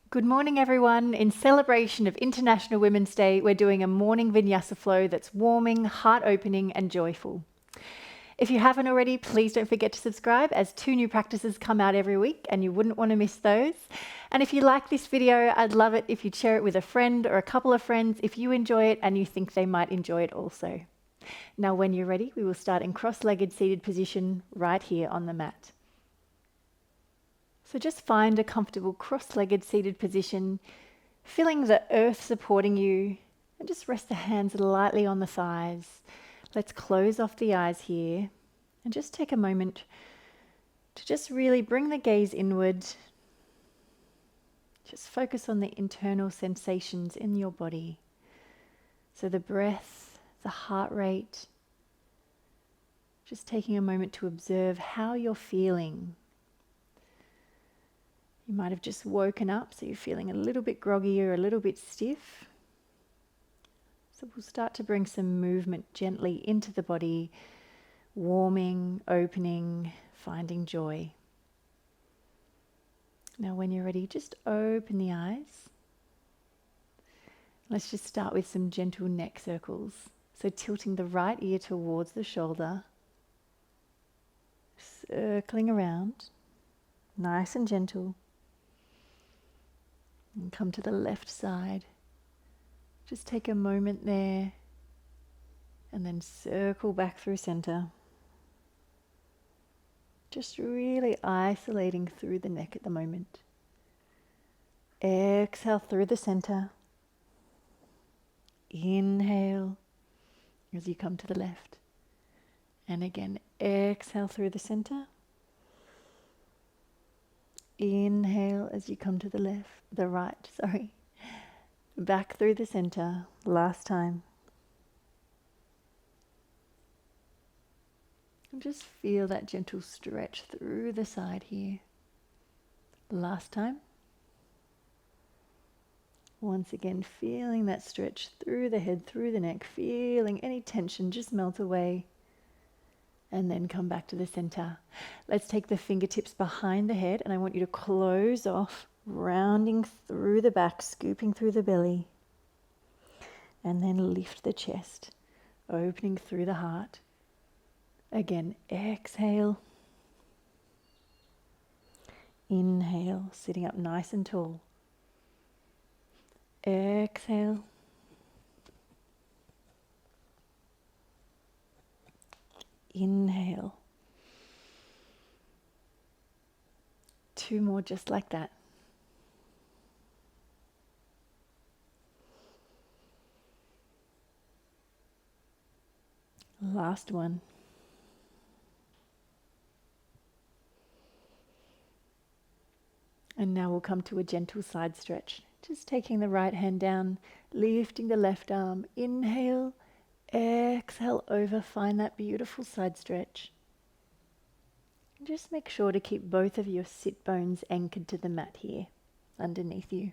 Good morning, everyone. In celebration of International Women's Day, we're doing a morning vinyasa flow that's warming, heart-opening, and joyful. If you haven't already, please don't forget to subscribe, as 2 new practices come out every week and you wouldn't want to miss those. And if you like this video, I'd love it if you'd share it with a friend or a couple of friends if you enjoy it and you think they might enjoy it also. Now, when you're ready, we will start in cross-legged seated position right here on the mat. So just find a comfortable cross-legged seated position, feeling the earth supporting you, and just rest the hands lightly on the thighs. Let's close off the eyes here and just take a moment to just really bring the gaze inward. Just focus on the internal sensations in your body. So the breath, the heart rate, just taking a moment to observe how you're feeling. You might have just woken up, so you're feeling a little bit groggy or a little bit stiff. So we'll start to bring some movement gently into the body, warming, opening, finding joy. Now when you're ready, just open the eyes. Let's just start with some gentle neck circles. So tilting the right ear towards the shoulder, circling around, nice and gentle. And come to the left side. Just take a moment there and then circle back through center. Just really isolating through the neck at the moment. Exhale through the center. Inhale as you come to the left. And again, exhale through the center. Inhale as you come to the right. Back through the center, last time. And just feel that gentle stretch through the side here. Last time. Once again, feeling that stretch through the head, through the neck, feeling any tension just melt away. And then come back to the center. Let's take the fingertips behind the head, and I want you to close off, rounding through the back, scooping through the belly. And then lift the chest, opening through the heart. Again, exhale. Inhale, sitting up nice and tall. Exhale. Inhale. 2 more just like that. Last one. And now we'll come to a gentle side stretch. Just taking the right hand down, lifting the left arm. Inhale, exhale over, find that beautiful side stretch. Just make sure to keep both of your sit bones anchored to the mat here, underneath you.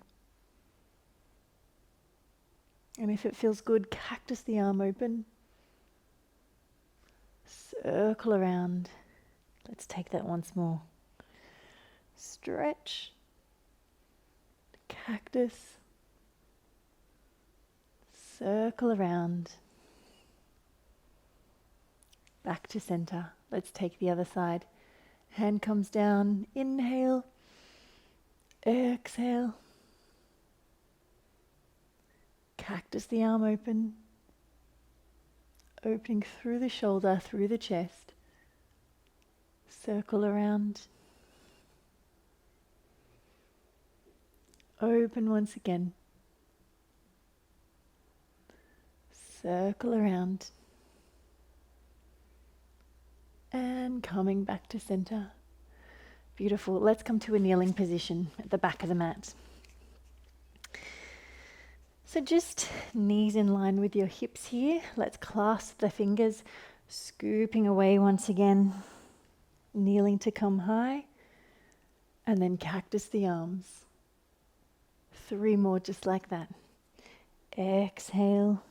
And if it feels good, cactus the arm open. Circle around. Let's take that once more. Stretch. Cactus. Circle around. Back to center. Let's take the other side. Hand comes down. Inhale. Exhale. Cactus the arm open. Opening through the shoulder, through the chest. Circle around. Open once again. Circle around. And coming back to center. Beautiful. Let's come to a kneeling position at the back of the mat. So just knees in line with your hips here. Let's clasp the fingers, scooping away once again. Kneeling to come high. And then cactus the arms. 3 more just like that. Exhale.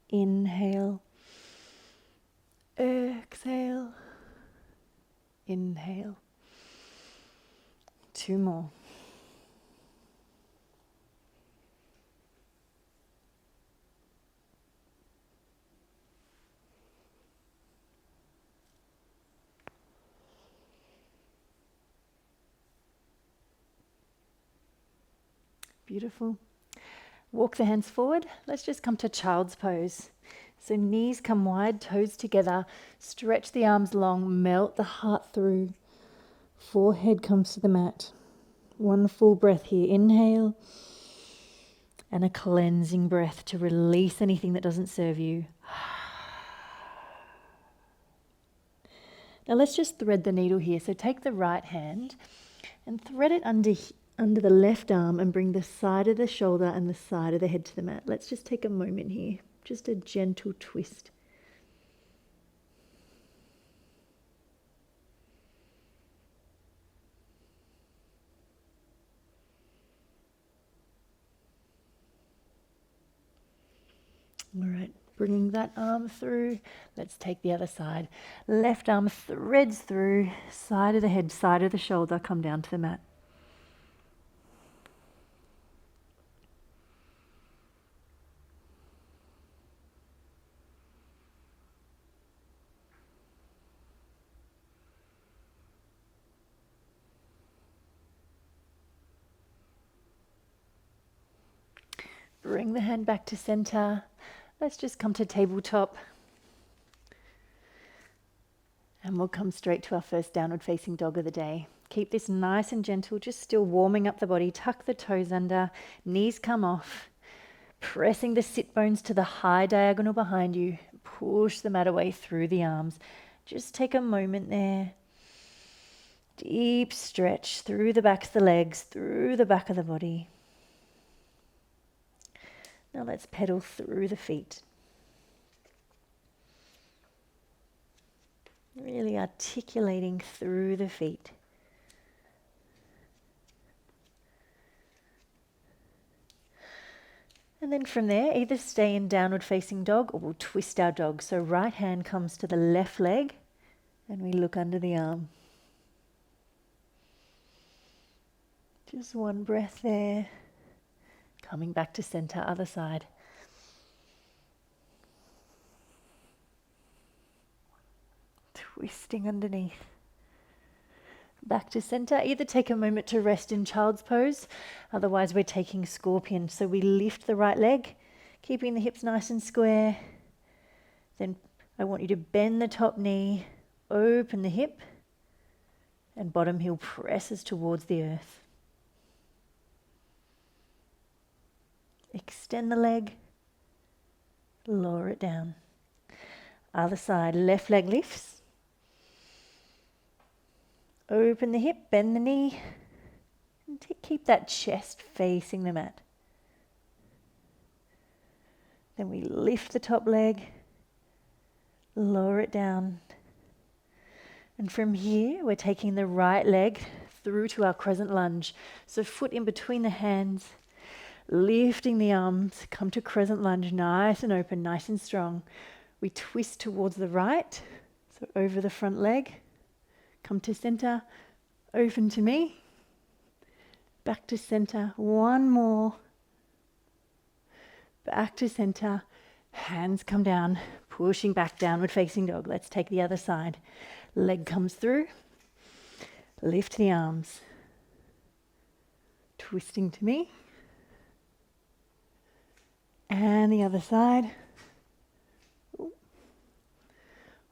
Inhale. Exhale. Inhale. 2 more. Beautiful. Walk the hands forward. Let's just come to child's pose. So knees come wide, toes together. Stretch the arms long, melt the heart through. Forehead comes to the mat. One full breath here. Inhale. And a cleansing breath to release anything that doesn't serve you. Now let's just thread the needle here. So take the right hand and thread it under the left arm and bring the side of the shoulder and the side of the head to the mat. Let's just take a moment here. Just a gentle twist. All right, bringing that arm through. Let's take the other side. Left arm threads through, side of the head, side of the shoulder, come down to the mat. Bring the hand back to center. Let's just come to tabletop. And we'll come straight to our first downward facing dog of the day. Keep this nice and gentle, just still warming up the body. Tuck the toes under, knees come off. Pressing the sit bones to the high diagonal behind you. Push the mat away through the arms. Just take a moment there. Deep stretch through the backs of the legs, through the back of the body. Now let's pedal through the feet. Really articulating through the feet. And then from there, either stay in downward facing dog or we'll twist our dog. So right hand comes to the left leg and we look under the arm. Just one breath there. Coming back to center, other side. Twisting underneath. Back to center. Either take a moment to rest in child's pose, otherwise we're taking scorpion. So we lift the right leg, keeping the hips nice and square. Then I want you to bend the top knee, open the hip, and bottom heel presses towards the earth. Extend the leg, lower it down. Other side, left leg lifts. Open the hip, bend the knee, and keep that chest facing the mat. Then we lift the top leg, lower it down. And from here, we're taking the right leg through to our crescent lunge. So foot in between the hands, lifting the arms, come to crescent lunge, nice and open, nice and strong. We twist towards the right, so over the front leg. Come to center, open to me. Back to center, one more. Back to center, hands come down, pushing back, downward facing dog. Let's take the other side. Leg comes through, lift the arms. Twisting to me. And the other side.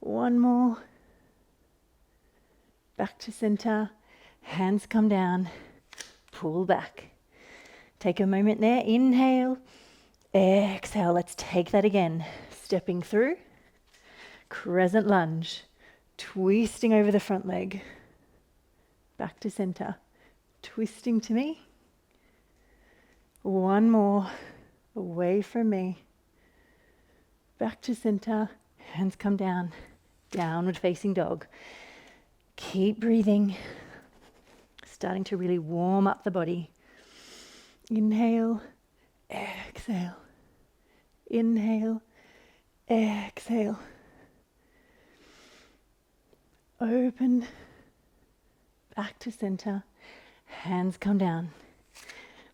One more. Back to center. Hands come down. Pull back. Take a moment there. Inhale. Exhale. Let's take that again. Stepping through. Crescent lunge. Twisting over the front leg. Back to center. Twisting to me. One more. Away from me. Back to center. Hands come down. Downward facing dog. Keep breathing. Starting to really warm up the body. Inhale. Exhale. Inhale. Exhale. Open. Back to center. Hands come down.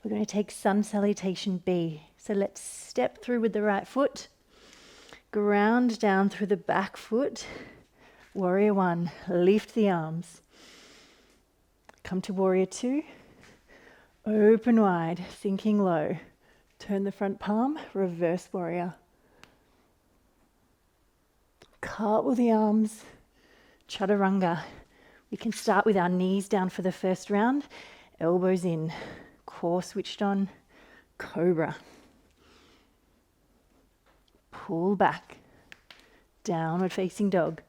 We're going to take sun salutation B. So let's step through with the right foot. Ground down through the back foot. Warrior one. Lift the arms. Come to warrior two. Open wide, sinking low. Turn the front palm, reverse warrior. Cartwheel the arms, chaturanga. We can start with our knees down for the first round, elbows in, core switched on, cobra. Pull back, downward facing dog.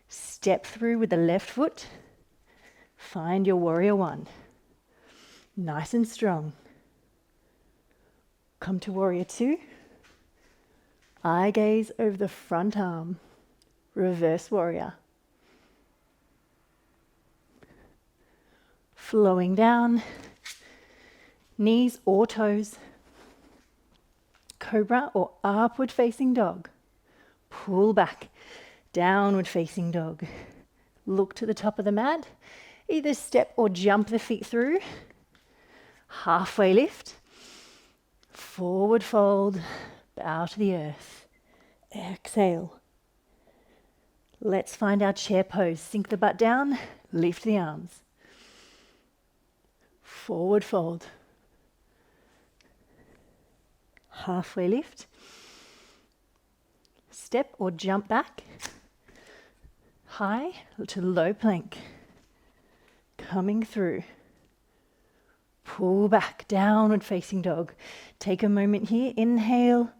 Step through with the left foot. Find your warrior one. Nice and strong. Come to warrior two. Eye gaze over the front arm. Reverse warrior. Flowing down. Knees or toes. Cobra or upward facing dog. Pull back. Downward facing dog. Look to the top of the mat. Either step or jump the feet through. Halfway lift. Forward fold. Bow to the earth. Exhale. Let's find our chair pose. Sink the butt down. Lift the arms. Forward fold. Halfway lift. Step or jump back. High to low plank. Coming through. Pull back, downward facing dog. Take a moment here. Inhale.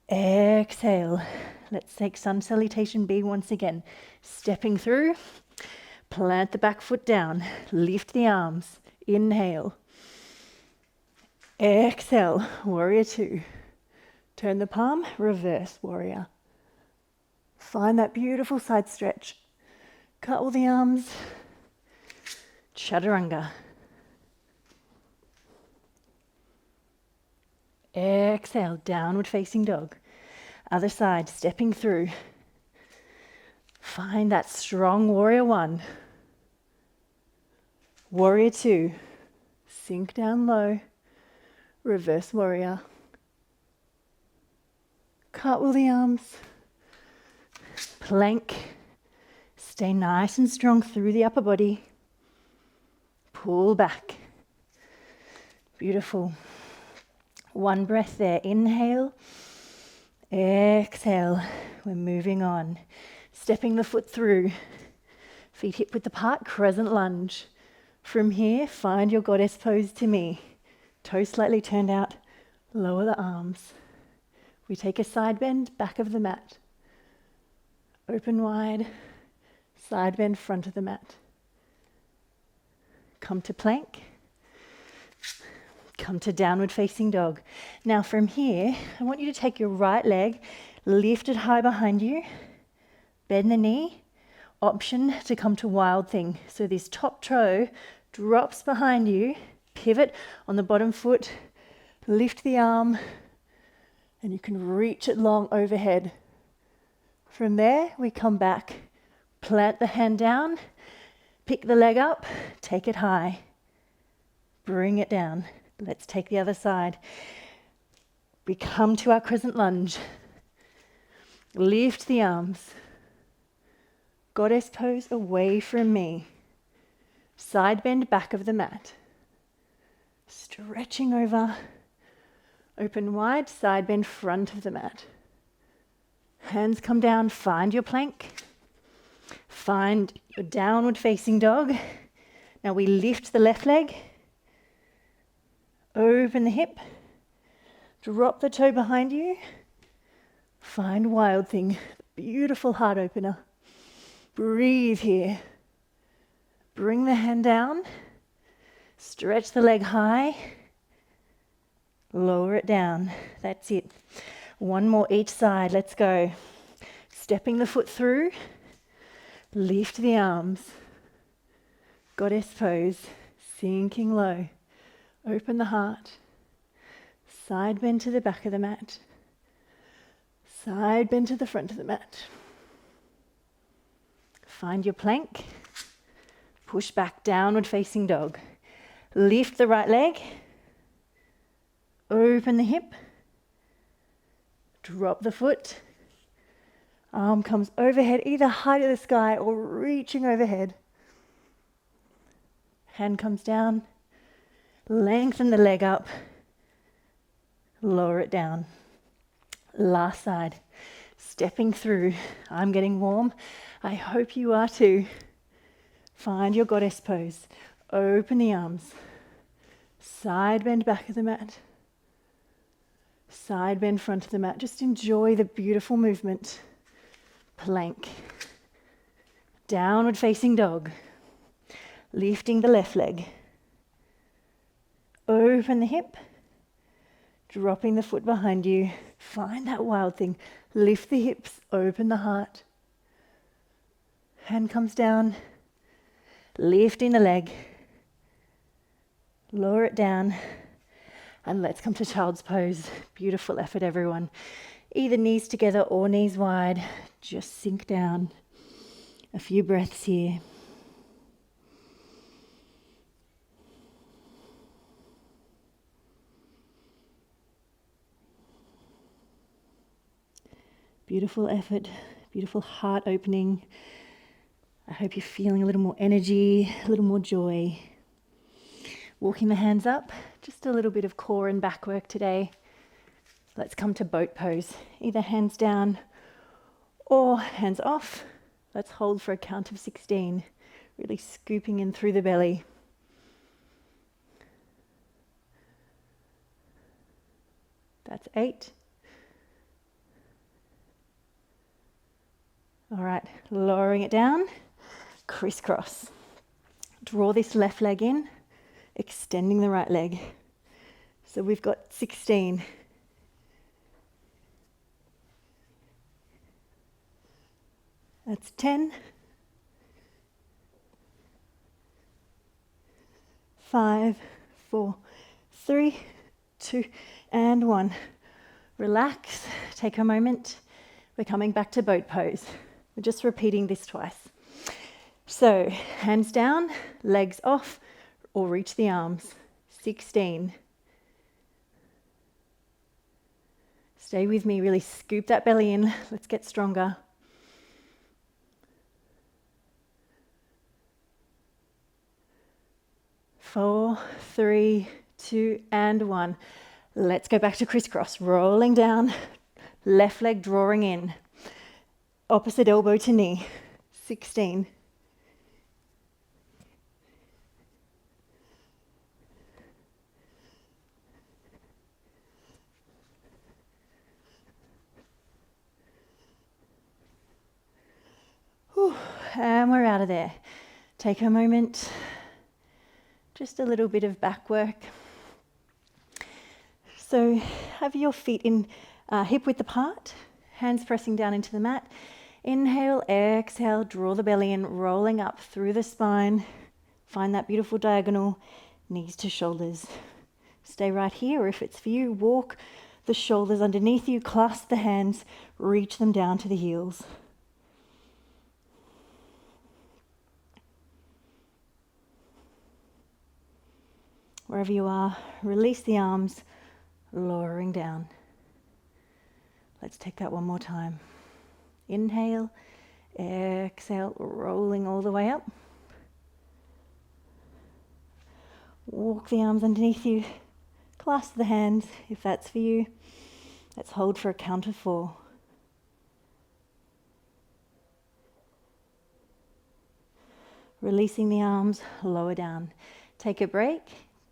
Exhale. Let's take sun salutation B once again. Stepping through. Plant the back foot down. Lift the arms. Inhale. Exhale. Warrior two. Turn the palm. Reverse warrior. Find that beautiful side stretch. Cartwheel the arms. Chaturanga. Exhale, downward facing dog. Other side, stepping through. Find that strong warrior one. Warrior two. Sink down low. Reverse warrior. Cartwheel the arms. Plank. Stay nice and strong through the upper body. Pull back. Beautiful. One breath there. Inhale. Exhale. We're moving on. Stepping the foot through. Feet hip width apart. Crescent lunge. From here, find your goddess pose to me. Toes slightly turned out. Lower the arms. We take a side bend, back of the mat. Open wide. Side bend, front of the mat. Come to plank. Come to downward facing dog. Now from here, I want you to take your right leg, lift it high behind you, bend the knee, option to come to wild thing. So this top toe drops behind you, pivot on the bottom foot, lift the arm, and you can reach it long overhead. From there, we come back, plant the hand down, pick the leg up, take it high, bring it down. Let's take the other side. We come to our crescent lunge. Lift the arms. Goddess pose away from me. Side bend, back of the mat. Stretching over. Open wide, side bend, front of the mat. Hands come down, find your plank. Find your downward facing dog. Now we lift the left leg. Open the hip. Drop the toe behind you. Find wild thing. Beautiful heart opener. Breathe here. Bring the hand down. Stretch the leg high. Lower it down. That's it. One more each side. Let's go. Stepping the foot through. Lift the arms. Goddess pose. Sinking low. Open the heart. Side bend to the back of the mat. Side bend to the front of the mat. Find your plank. Push back, downward facing dog. Lift the right leg. Open the hip. Drop the foot. Arm comes overhead, either high to the sky or reaching overhead. Hand comes down. Lengthen the leg up. Lower it down. Last side. Stepping through. I'm getting warm. I hope you are too. Find your goddess pose. Open the arms. Side bend back of the mat. Side bend front of the mat. Just enjoy the beautiful movement. Plank. Downward facing dog. Lifting the left leg. Open the hip. Dropping the foot behind you. Find that wild thing. Lift the hips. Open the heart. Hand comes down. Lifting the leg. Lower it down. And let's come to child's pose. Beautiful effort, everyone. Either knees together or knees wide. Just sink down. A few breaths here. Beautiful effort, beautiful heart opening. I hope you're feeling a little more energy, a little more joy. Walking the hands up, just a little bit of core and back work today. Let's come to boat pose. Either hands down or hands off. Let's hold for a count of 16. Really scooping in through the belly. That's 8. All right, lowering it down, crisscross. Draw this left leg in, extending the right leg. So we've got 16. That's 10. 5, 4, 3, 2, and 1. Relax, take a moment. We're coming back to boat pose. We're just repeating this twice. So, hands down, legs off, or reach the arms. 16. Stay with me, really scoop that belly in. Let's get stronger. 4, 3, 2, and 1. Let's go back to crisscross. Rolling down, left leg drawing in. Opposite elbow to knee. 16. Whew, and we're out of there. Take a moment. Just a little bit of back work. So have your feet in hip width apart, hands pressing down into the mat. Inhale, exhale, draw the belly in, rolling up through the spine. Find that beautiful diagonal, knees to shoulders. Stay right here, or if it's for you, walk the shoulders underneath you, clasp the hands, reach them down to the heels. Wherever you are, release the arms, lowering down. Let's take that one more time. Inhale, exhale, rolling all the way up. Walk the arms underneath you, clasp the hands if that's for you. Let's hold for a count of 4. Releasing the arms, lower down. Take a break,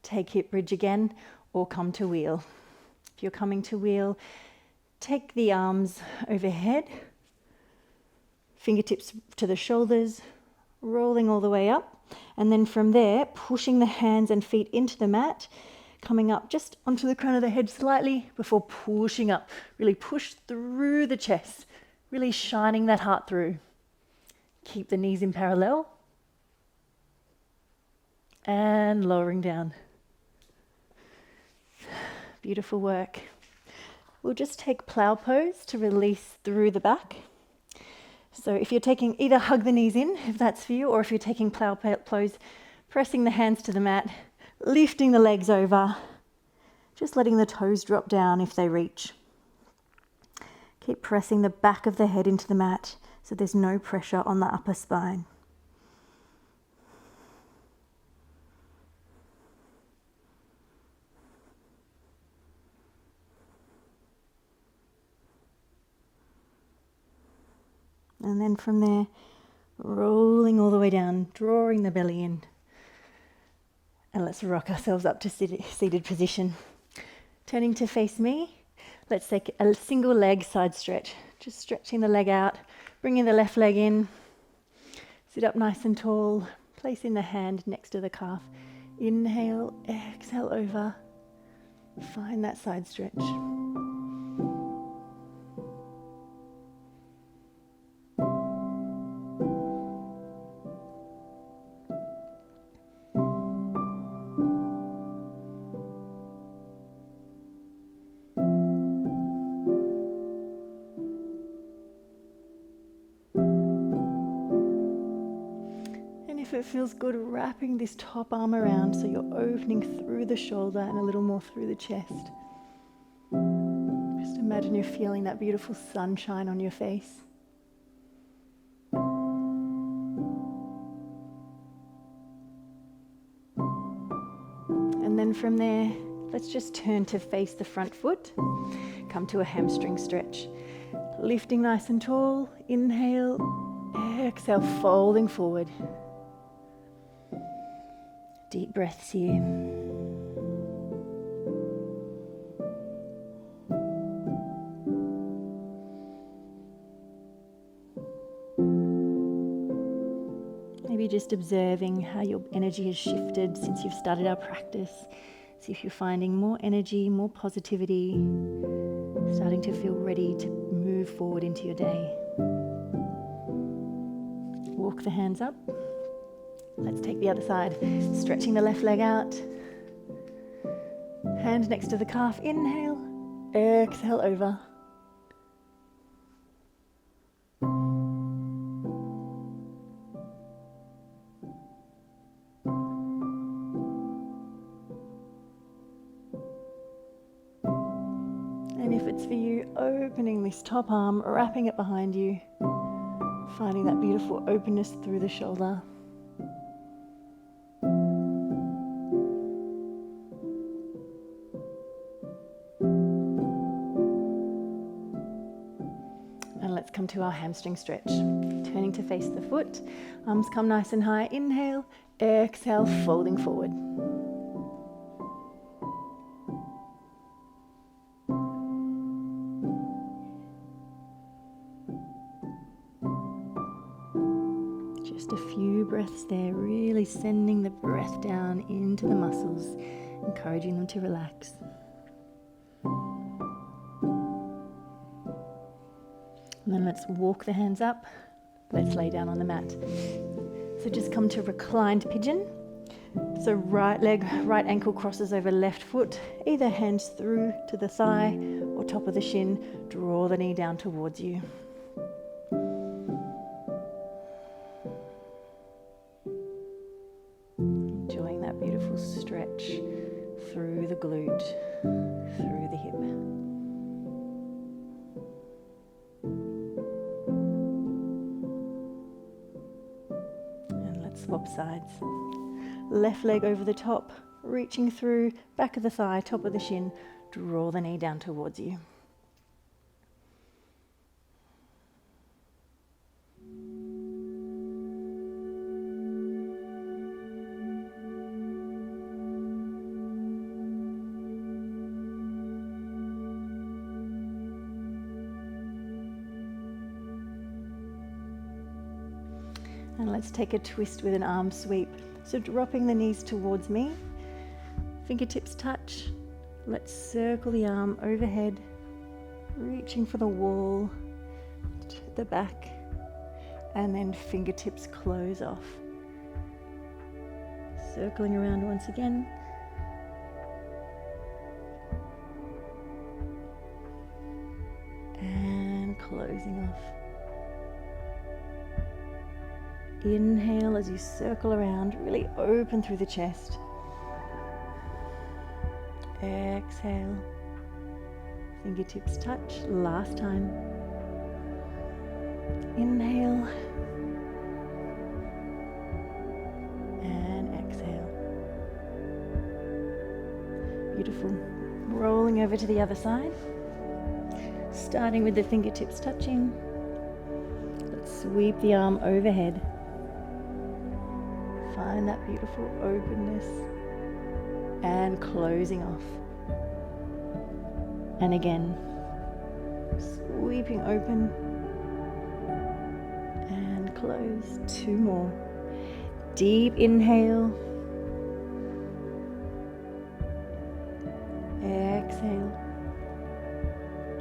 take hip bridge again, or come to wheel. If you're coming to wheel, take the arms overhead, fingertips to the shoulders, rolling all the way up. And then from there, pushing the hands and feet into the mat, coming up just onto the crown of the head slightly before pushing up. Really push through the chest, really shining that heart through. Keep the knees in parallel. And lowering down. Beautiful work. We'll just take plow pose to release through the back. So if you're taking, either hug the knees in, if that's for you, or if you're taking plow pose, pressing the hands to the mat, lifting the legs over, just letting the toes drop down if they reach. Keep pressing the back of the head into the mat so there's no pressure on the upper spine. And then from there, rolling all the way down, drawing the belly in. And let's rock ourselves up to seated position. Turning to face me, let's take a single leg side stretch. Just stretching the leg out, bringing the left leg in. Sit up nice and tall, placing the hand next to the calf. Inhale, exhale over. Find that side stretch. If it feels good, wrapping this top arm around so you're opening through the shoulder and a little more through the chest. Just imagine you're feeling that beautiful sunshine on your face. And then from there, let's just turn to face the front foot. Come to a hamstring stretch. Lifting nice and tall. Inhale, exhale, folding forward. Deep breaths here. Maybe just observing how your energy has shifted since you've started our practice. See if you're finding more energy, more positivity, starting to feel ready to move forward into your day. Walk the hands up. Let's take the other side. Stretching the left leg out. Hand next to the calf. Inhale. Exhale over. And if it's for you, opening this top arm, wrapping it behind you, finding that beautiful openness through the shoulder. And let's come to our hamstring stretch. Turning to face the foot, arms come nice and high. Inhale, exhale, folding forward. Just a few breaths there, really sending the breath down into the muscles, encouraging them to relax. And then let's walk the hands up. Let's lay down on the mat. So just come to reclined pigeon. So right leg, right ankle crosses over left foot, either hands through to the thigh or top of the shin. Draw the knee down towards you. Enjoying that beautiful stretch through the glute, through the hip. Swap sides. Left leg over the top, reaching through, back of the thigh, top of the shin. Draw the knee down towards you. And let's take a twist with an arm sweep. So dropping the knees towards me, fingertips touch. Let's circle the arm overhead, reaching for the wall, to the back, and then fingertips close off. Circling around once again. And closing off. Inhale as you circle around, really open through the chest. Exhale. Fingertips touch. Last time. Inhale. And exhale. Beautiful. Rolling over to the other side. Starting with the fingertips touching. Let's sweep the arm overhead. Find that beautiful openness and closing off. And again, sweeping open and close. 2 more. Deep inhale. Exhale.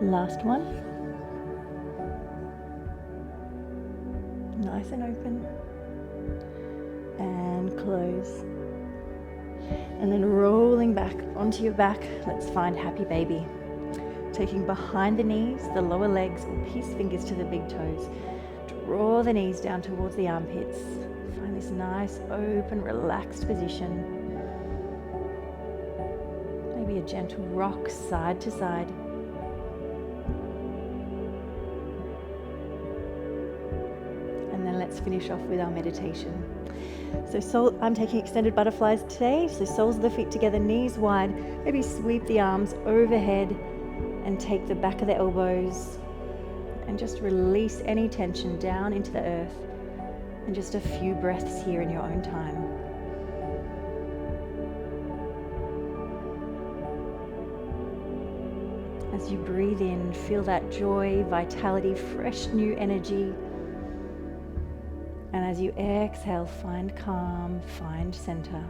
Last one. Nice and open. And close. And then rolling back onto your back, let's find happy baby. Taking behind the knees, the lower legs, or peace fingers to the big toes. Draw the knees down towards the armpits. Find this nice, open, relaxed position. Maybe a gentle rock side to side. And then let's finish off with our meditation. So I'm taking extended butterflies today. So soles of the feet together, knees wide. Maybe sweep the arms overhead and take the back of the elbows and just release any tension down into the earth. And just a few breaths here in your own time. As you breathe in, feel that joy, vitality, fresh new energy. And as you exhale, find calm, find center.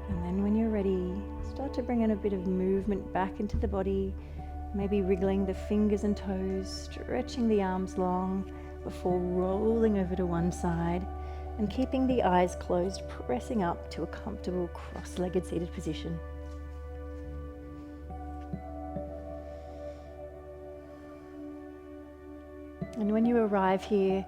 And then when you're ready, start to bring in a bit of movement back into the body. Maybe wriggling the fingers and toes, stretching the arms long before rolling over to one side and keeping the eyes closed, pressing up to a comfortable cross-legged seated position. And when you arrive here,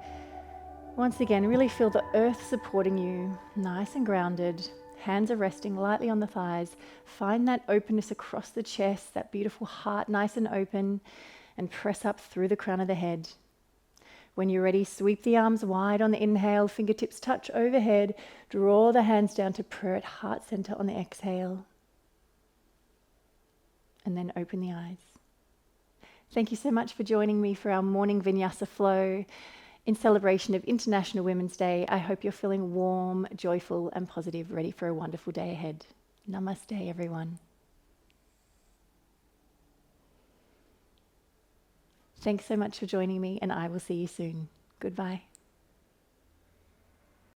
once again, really feel the earth supporting you, nice and grounded. Hands are resting lightly on the thighs. Find that openness across the chest, that beautiful heart nice and open, and press up through the crown of the head. When you're ready, sweep the arms wide on the inhale, fingertips touch overhead. Draw the hands down to prayer at heart center on the exhale. And then open the eyes. Thank you so much for joining me for our morning vinyasa flow. In celebration of International Women's Day, I hope you're feeling warm, joyful, and positive, ready for a wonderful day ahead. Namaste, everyone. Thanks so much for joining me, and I will see you soon. Goodbye.